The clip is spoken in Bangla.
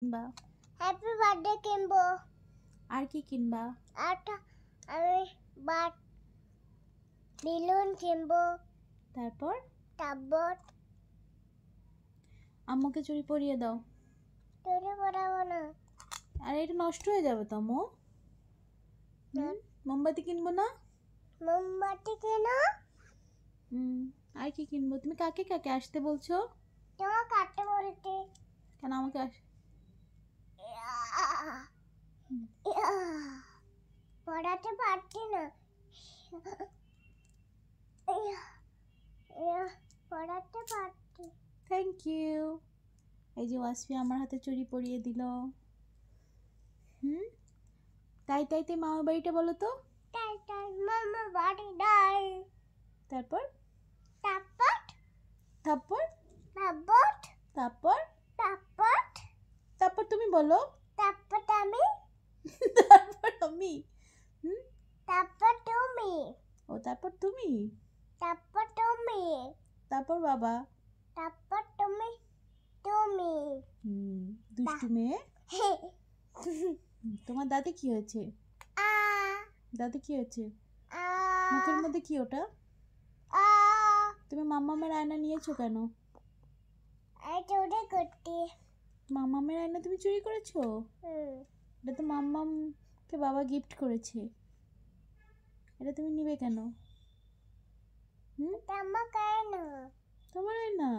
কিনবা? হ্যাপি বার্থডে কিনবো। আর কি কিনবা? আমি বেলুন কিনবো। তারপর তারপর আম্মুকে চুড়ি পরিয়ে দাও। চুড়ি পরাবো না। আর এটা নষ্ট হয়ে যাবে তো আম্মু। মোমবাতি কিনবো না? মোমবাতি কেনো? আর কি কিনবো? তুমি কাকে কাকে আসতে বলছো? তোমার কাটতে বলতে। কেন আমাকে পড়াতে পারছি না। পড়াতে পারছি। Thank you. এই যে ওয়াসফি আমার হাতে চুড়ি পরিয়ে দিল। তাই তাই তাই মামার বাড়িটা বলো তো। তাই তাই মামা বাড়ি নাই। তারপর তারপর তারপর তারপর তারপর তারপর তারপর তুমি বলো। তারপর আমি তারপর আমি তারপর তুমি ও তারপর তুমি তারপর তুমি তারপর বাবা তারপর তুমি তুমি দুষ্টু মেয়ে। তোমার দাঁতে কি হয়েছে? দাঁতে কি হয়েছে? মুখের মধ্যে কি ওটা? তুমি মাম্মামের আয়না নিয়েছো কেন? চুরি করতে। মাম্মামের আয়না তুমি চুরি করেছো? এটা তো মাম্মামকে বাবা গিফট করেছে। এটা তুমি নিবে কেন? আমার কেন? তোমার আয়না।